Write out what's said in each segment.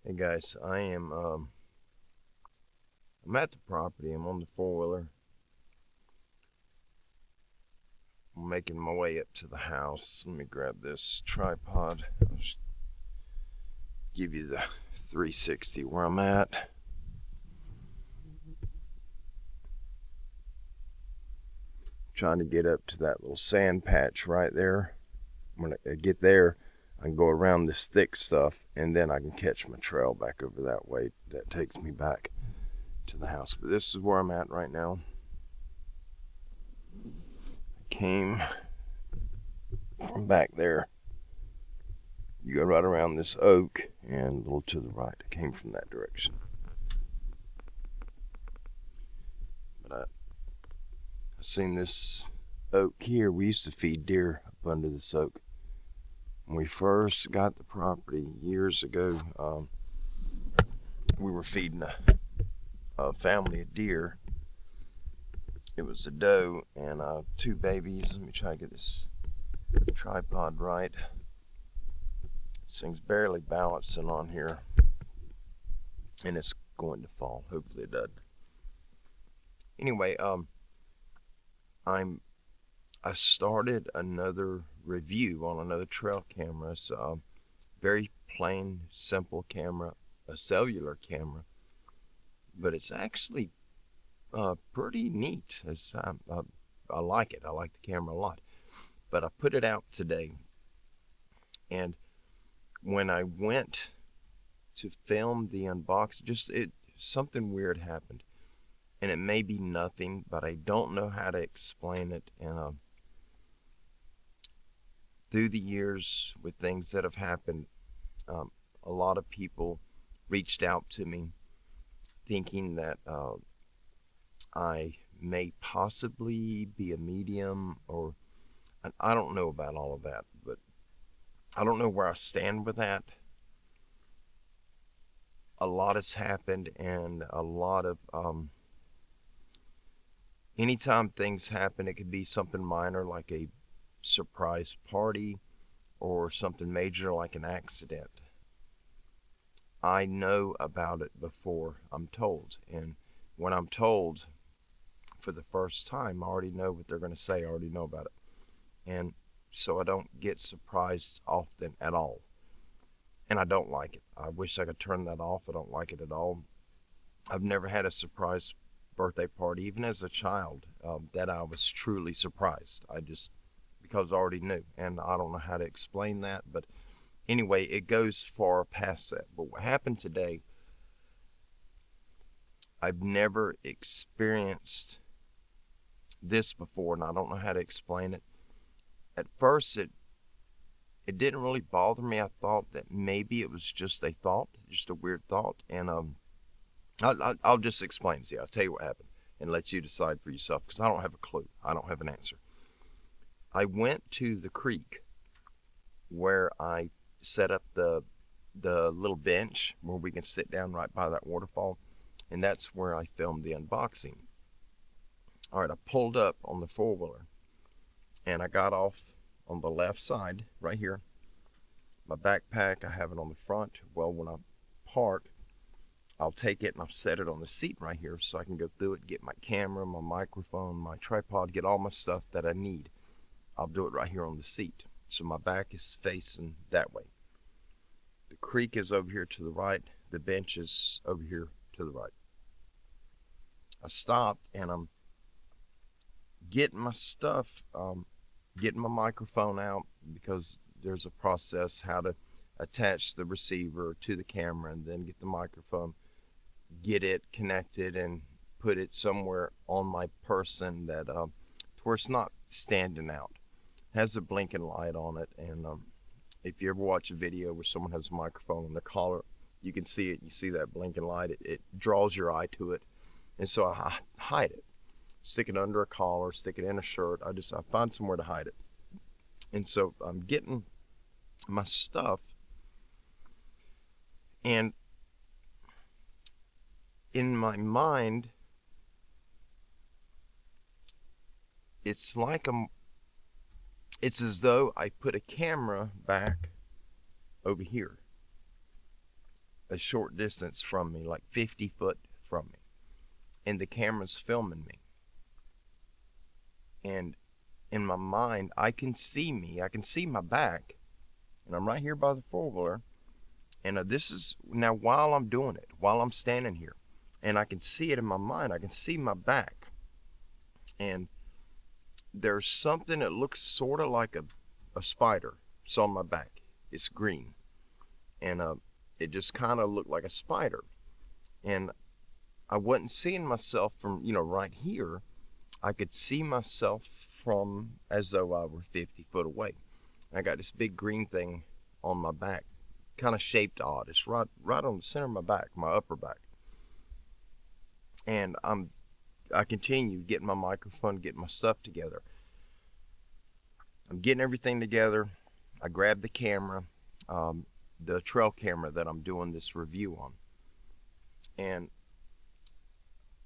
Hey guys, I'm at the property. I'm on the four-wheeler. I'm making my way up to the house. Let me grab this tripod. I'll just give you the 360 where I'm at. Trying to get up to that little sand patch right there. When I get there, I can go around this thick stuff and then I can catch my trail back over that way. That takes me back to the house. But this is where I'm at right now. I came from back there. You go right around this oak and a little to the right. I came from that direction. But I seen this oak here. We used to feed deer up under this oak. When we first got the property years ago, we were feeding a family of deer. It was a doe and two babies. Let me try to get this tripod right. This thing's barely balancing on here, and it's going to fall. Hopefully it doesn't. Anyway, I started another review on another trail camera. It's a very plain, simple camera, a cellular camera, but it's actually pretty neat. I like it. I like the camera a lot. But I put it out today, and when I went to film the unboxing, something weird happened, and it may be nothing, but I don't know how to explain it. And through the years, with things that have happened, a lot of people reached out to me thinking that I may possibly be a medium, or I don't know about all of that, but I don't know where I stand with that. A lot has happened, and a lot of anytime things happen, it could be something minor like a surprise party or something major like an accident. I know about it before I'm told, and when I'm told for the first time, I already know what they're going to say. I already know about it, and so I don't get surprised often at all, and I don't like it. I wish I could turn that off. I don't like it at all. I've never had a surprise birthday party, even as a child, that I was truly surprised. Because I already knew, and I don't know how to explain that, but anyway, it goes far past that. But what happened today, I've never experienced this before, and I don't know how to explain it. At first, it didn't really bother me. I thought that maybe it was just a thought, just a weird thought, and I'll just explain it to you. I'll tell you what happened and let you decide for yourself, because I don't have a clue. I don't have an answer. I went to the creek where I set up the little bench where we can sit down right by that waterfall, and that's where I filmed the unboxing. All right, I pulled up on the four-wheeler, and I got off on the left side right here. My backpack, I have it on the front. Well, when I park, I'll take it and I'll set it on the seat right here so I can go through it, get my camera, my microphone, my tripod, get all my stuff that I need. I'll do it right here on the seat. So my back is facing that way. The creek is over here to the right. The bench is over here to the right. I stopped and I'm getting my stuff, getting my microphone out, because there's a process how to attach the receiver to the camera and then get the microphone, get it connected, and put it somewhere on my person that to where it's not standing out. It has a blinking light on it, and if you ever watch a video where someone has a microphone on their collar, you can see it. You see that blinking light. It draws your eye to it, and so I hide it. Stick it under a collar, stick it in a shirt. I find somewhere to hide it. And so I'm getting my stuff, and in my mind, it's as though I put a camera back over here. a short distance from me, like 50 foot from me, and the camera's filming me. And in my mind, I can see me, I can see my back, and I'm right here by the four-wheeler. And this is now while I'm doing it, while I'm standing here, and I can see it in my mind. I can see my back, and there's something that looks sort of like a spider. It's on my back. It's green, and it just kind of looked like a spider. And I wasn't seeing myself from right here. I could see myself from as though I were 50 foot away. I got this big green thing on my back, kind of shaped odd. It's right on the center of my back, my upper back. And I continue getting my microphone, getting my stuff together. I'm getting everything together. I grab the camera, the trail camera that I'm doing this review on, and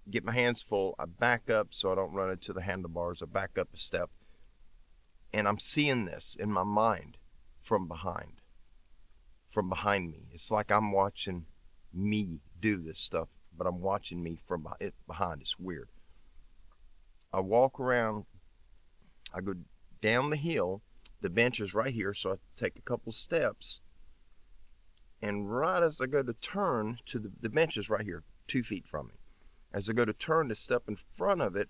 get my hands full. I back up so I don't run into the handlebars. I back up a step, and I'm seeing this in my mind from behind me. It's like I'm watching me do this stuff, but I'm watching me from behind. It's weird. I walk around, I go down the hill. The bench is right here, so I take a couple steps, and right as I go to turn to the bench is right here, 2 feet from me. As I go to turn to step in front of it,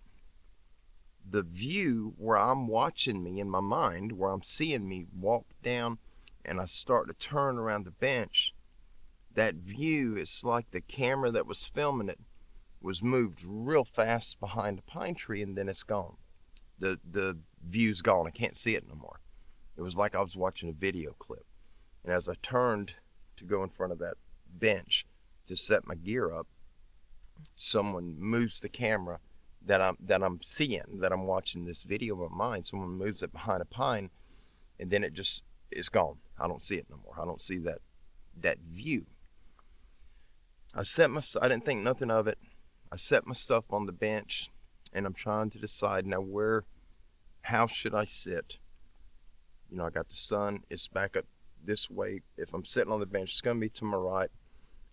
the view where I'm watching me in my mind, where I'm seeing me walk down, and I start to turn around the bench, that view is like the camera that was filming it was moved real fast behind a pine tree, and then it's gone. The view's gone. I can't see it no more. It was like I was watching a video clip. And as I turned to go in front of that bench to set my gear up, someone moves the camera that I'm seeing, that I'm watching this video of mine. Someone moves it behind a pine, and then it's gone. I don't see it no more. I don't see that view. I didn't think nothing of it. I set my stuff on the bench, and I'm trying to decide now how should I sit? I got the sun, it's back up this way. If I'm sitting on the bench, it's going to be to my right.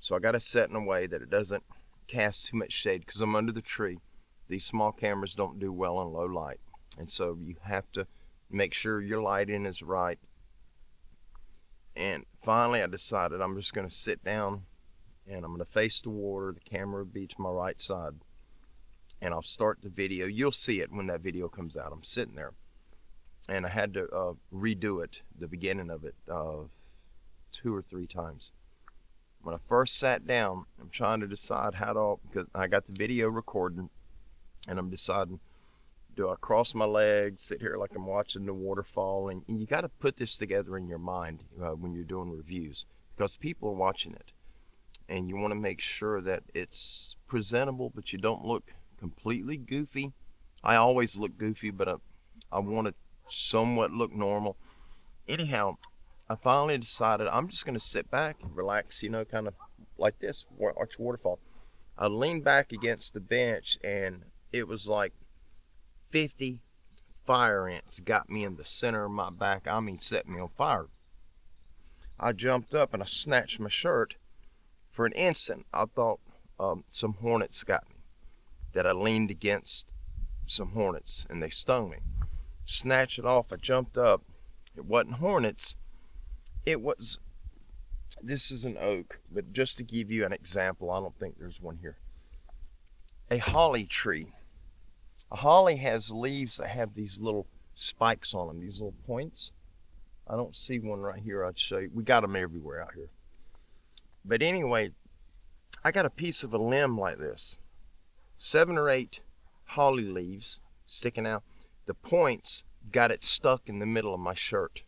So I got to set in a way that it doesn't cast too much shade, because I'm under the tree. These small cameras don't do well in low light. And so you have to make sure your lighting is right. And finally I decided I'm just going to sit down, and I'm going to face the water. The camera will be to my right side, and I'll start the video. You'll see it when that video comes out. I'm sitting there, and I had to redo it, the beginning of it, 2 or 3 times. When I first sat down, I'm trying to decide because I got the video recording, and I'm deciding, do I cross my legs, sit here like I'm watching the waterfall? And you got to put this together in your mind when you're doing reviews, because people are watching it. And you want to make sure that it's presentable, but you don't look completely goofy. I always look goofy, but I want to somewhat look normal. Anyhow, I finally decided I'm just going to sit back and relax, kind of like this, watch waterfall. I leaned back against the bench, and it was like 50 fire ants got me in the center of my back. I mean, set me on fire. I jumped up and I snatched my shirt. For an instant, I thought some hornets got me, that I leaned against some hornets and they stung me. Snatched it off. I jumped up. It wasn't hornets. This is an oak, but just to give you an example, I don't think there's one here. A holly tree. A holly has leaves that have these little spikes on them, these little points. I don't see one right here. I'd show you. We got them everywhere out here. But anyway, I got a piece of a limb like this. 7 or 8 holly leaves sticking out. The points got it stuck in the middle of my shirt.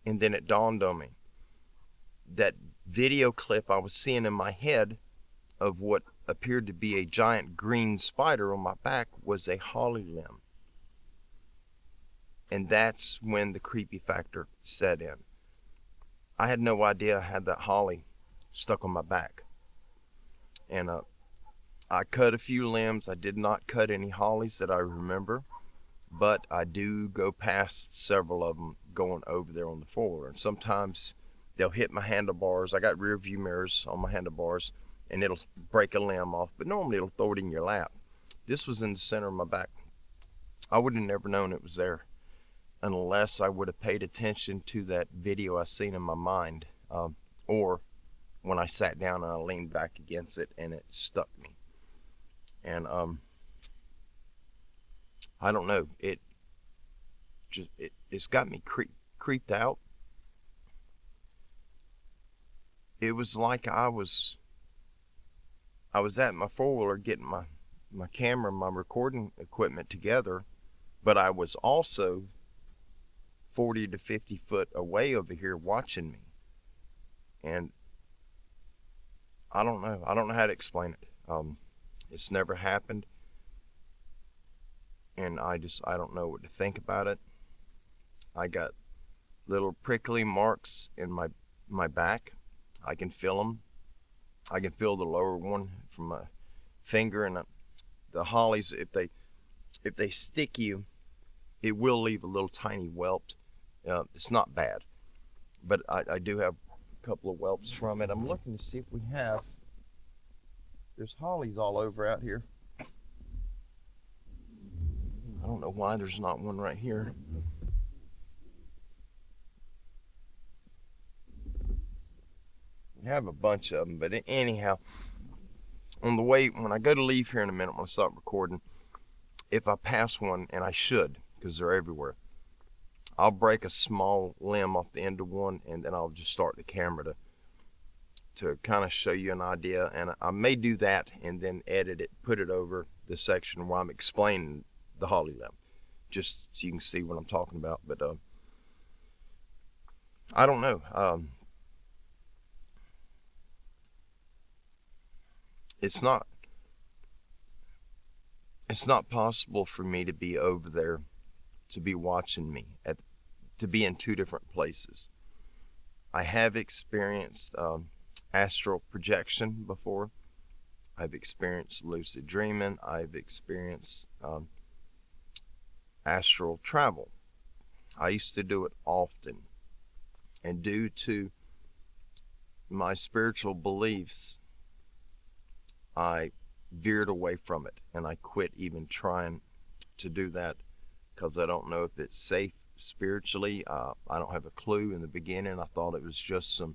And then it dawned on me. That video clip I was seeing in my head of what appeared to be a giant green spider on my back was a holly limb. And that's when the creepy factor set in. I had no idea I had that holly stuck on my back. And I cut a few limbs. I did not cut any hollies that I remember, but I do go past several of them going over there on the four-wheeler. And sometimes they'll hit my handlebars. I got rear view mirrors on my handlebars, and it'll break a limb off, but normally it'll throw it in your lap. This was in the center of my back. I would have never known it was there unless I would have paid attention to that video I seen in my mind, or when I sat down and I leaned back against it and it stuck me. And I don't know, it's got me creeped out. It was like I was at my four-wheeler getting my camera, my recording equipment together, but I was also 40 to 50 foot away over here watching me. And I don't know how to explain it. It's never happened, and I don't know what to think about it. I got little prickly marks in my back. I can feel them. I can feel the lower one from my finger, and the hollies, if they stick you, it will leave a little tiny welt. It's not bad, but I do have a couple of whelps from it. I'm looking to see if we have. There's hollies all over out here. I don't know why there's not one right here. We have a bunch of them, but anyhow, on the way, when I go to leave here in a minute, when I stop recording, if I pass one, and I should, because they're everywhere, I'll break a small limb off the end of one, and then I'll just start the camera to kind of show you an idea. And I may do that and then edit it, put it over the section where I'm explaining the holly limb, just so you can see what I'm talking about. But I don't know. It's not possible for me to be over there, to be watching me, to be in two different places. I have experienced astral projection before. I've experienced lucid dreaming. I've experienced astral travel. I used to do it often, and due to my spiritual beliefs, I veered away from it, and I quit even trying to do that because I don't know if it's safe spiritually. I don't have a clue. In the beginning, I thought it was just some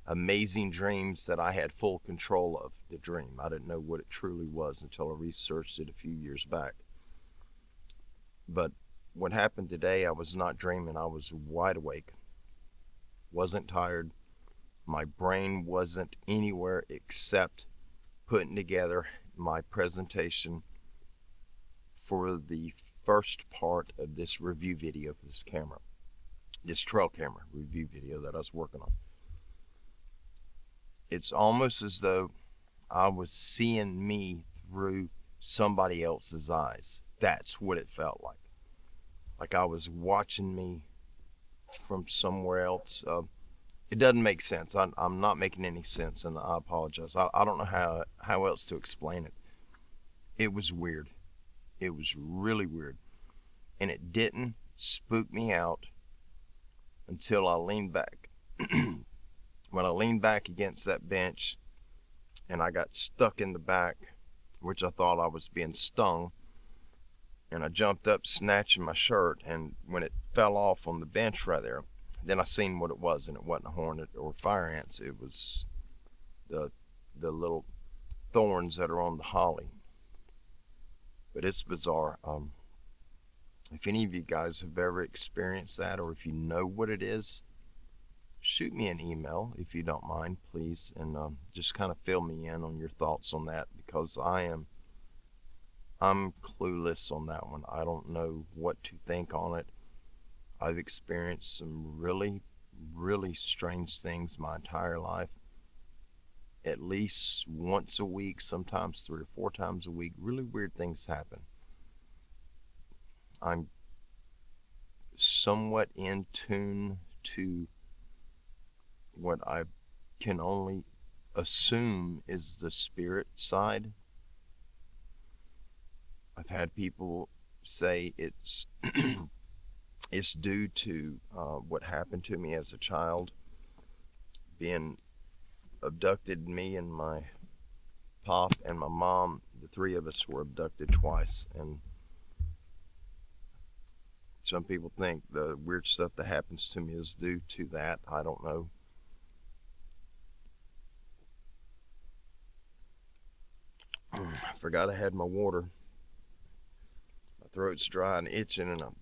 amazing dreams that I had full control of the dream. I didn't know what it truly was until I researched it a few years back. But what happened today, I was not dreaming. I was wide awake, wasn't tired. My brain wasn't anywhere except putting together my presentation for the first part of this review video for this camera, this trail camera review video that I was working on. It's almost as though I was seeing me through somebody else's eyes. That's what it felt like. Like I was watching me from somewhere else. It doesn't make sense. I'm not making any sense, and I apologize. I don't know how else to explain it. It was weird. It was really weird. And it didn't spook me out until I leaned back. When I leaned back against that bench and I got stuck in the back, which I thought I was being stung, and I jumped up snatching my shirt, and when it fell off on the bench right there, then I seen what it was, and it wasn't a hornet or fire ants. It was the little thorns that are on the holly. But it's bizarre. If any of you guys have ever experienced that, or if you know what it is, shoot me an email if you don't mind, please, and just kind of fill me in on your thoughts on that, because I'm clueless on that one. I don't know what to think on it. I've experienced some really, really strange things my entire life. At least once a week, sometimes 3 or 4 times a week, really weird things happen. I'm somewhat in tune to what I can only assume is the spirit side. I've had people say it's it's due to what happened to me as a child. being abducted. Me and my pop and my mom, the three of us were abducted twice, and some people think the weird stuff that happens to me is due to that. I don't know. I forgot I had my water. My throat's dry and itching, and I'm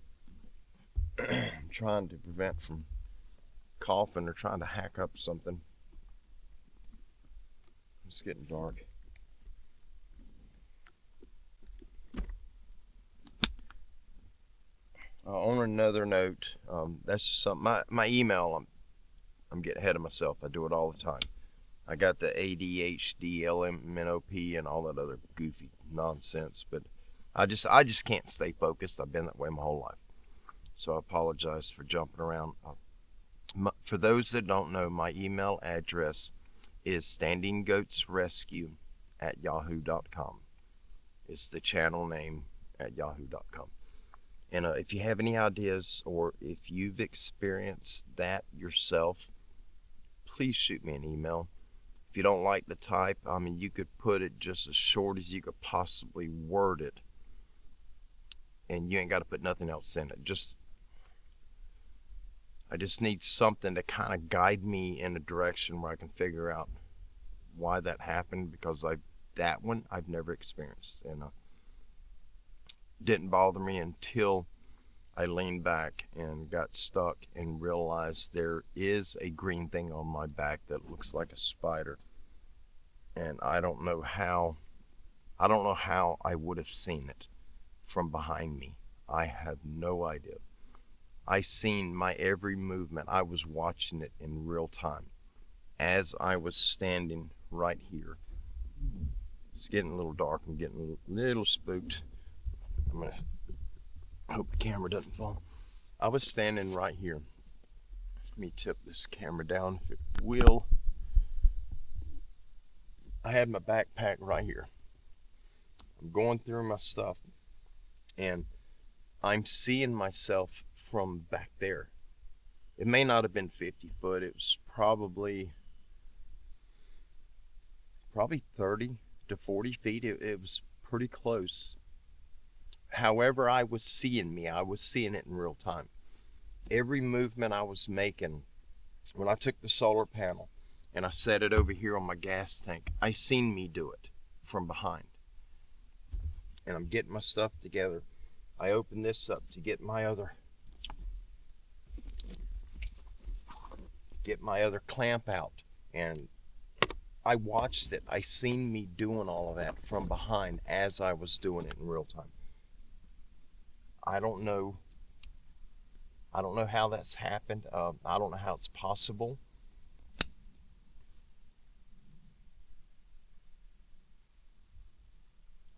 trying to prevent from coughing or trying to hack up something. It's getting dark. On another note, that's just something. My email, I'm getting ahead of myself. I do it all the time. I got the ADHD, LMNOP, and all that other goofy nonsense, but I just can't stay focused. I've been that way my whole life, so I apologize for jumping around. For those that don't know, my email address is standinggoatsrescue@yahoo.com. It's the channel name at yahoo.com. And if you have any ideas, or if you've experienced that yourself, please shoot me an email. If you don't like the type, I mean, you could put it just as short as you could possibly word it, and you ain't got to put nothing else in it. I just need something to kind of guide me in a direction where I can figure out why that happened, because that one I've never experienced, and didn't bother me until I leaned back and got stuck and realized there is a green thing on my back that looks like a spider, and I don't know how I would have seen it from behind me. I have no idea. I seen my every movement. I was watching it in real time as I was standing right here. It's getting a little dark. I'm getting a little spooked. I'm gonna hope the camera doesn't fall. I was standing right here. Let me tip this camera down if it will. I had my backpack right here. I'm going through my stuff, and I'm seeing myself from back there. It may not have been 50 foot. It was probably 30 to 40 feet. It was pretty close. However, I was seeing it in real time. Every movement I was making, when I took the solar panel and I set it over here on my gas tank, I seen me do it from behind. And I'm getting my stuff together. I opened this up to get my other clamp out, and I watched it. I seen me doing all of that from behind as I was doing it in real time. I don't know how that's happened. I don't know how it's possible.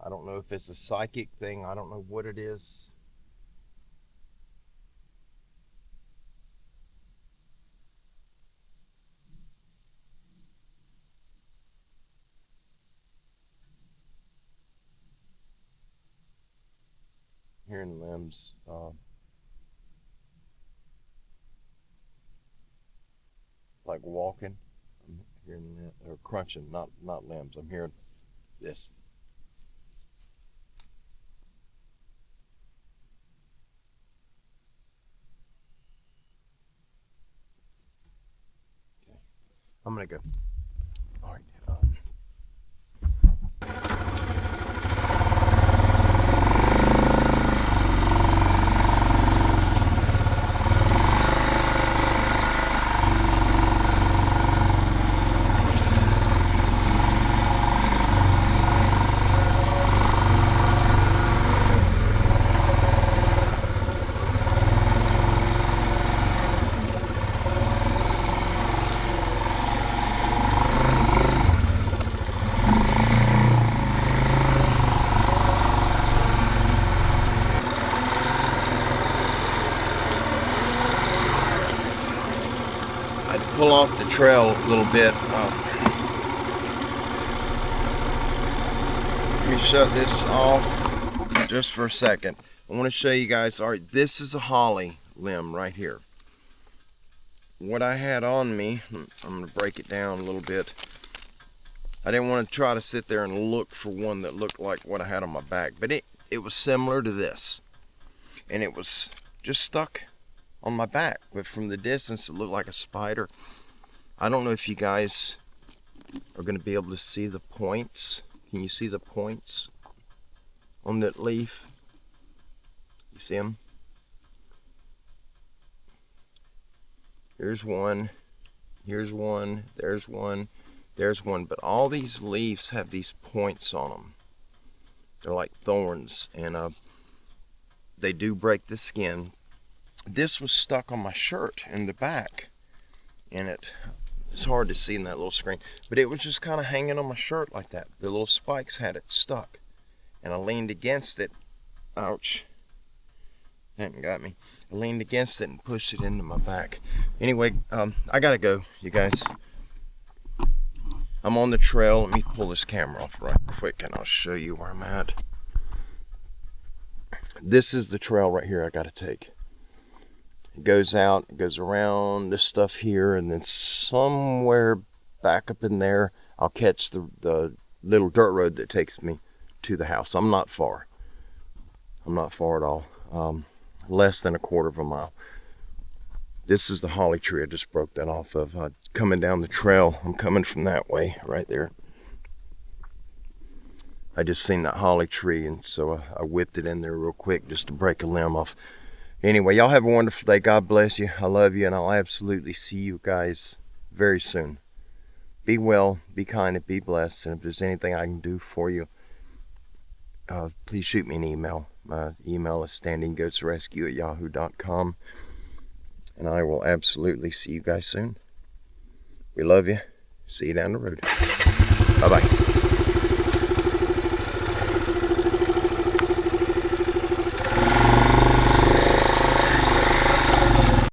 I don't know if it's a psychic thing. I don't know what it is. Hearing limbs. Like walking. I'm hearing that, or crunching, not limbs. I'm hearing this. Okay. I'm gonna go. All right. Pull off the trail a little bit. Let me shut this off just for a second. I want to show you guys. All right, this is a holly limb right here. what I had on me, I'm going to break it down a little bit. I didn't want to try to sit there and look for one that looked like what I had on my back, but it was similar to this. And it was just stuck on my back, but from the distance it looked like a spider. I don't know if you guys are going to be able to see the points. Can you see the points on that leaf? You see them? Here's one, there's one, there's one, but all these leaves have these points on them. They're like thorns, and they do break the skin. This was stuck on my shirt in the back, and it's hard to see in that little screen, but it was just kind of hanging on my shirt like that. The little spikes had it stuck, and I leaned against it. Ouch. That got me. I leaned against it and pushed it into my back. Anyway, I gotta go, you guys. I'm on the trail. Let me pull this camera off right quick and I'll show you where I'm at. This is the trail right here I gotta take. It goes out, it goes around this stuff here, and then somewhere back up in there, I'll catch the little dirt road that takes me to the house. I'm not far. I'm not far at all. Less than a quarter of a mile. This is the holly tree I just broke that off of. Coming down the trail, I'm coming from that way, right there. I just seen that holly tree, and so I whipped it in there real quick just to break a limb off. Anyway, y'all have a wonderful day. God bless you. I love you, and I'll absolutely see you guys very soon. Be well, be kind, and be blessed. And if there's anything I can do for you, please shoot me an email. My email is standinggoatsrescue@yahoo.com. And I will absolutely see you guys soon. We love you. See you down the road. Bye-bye.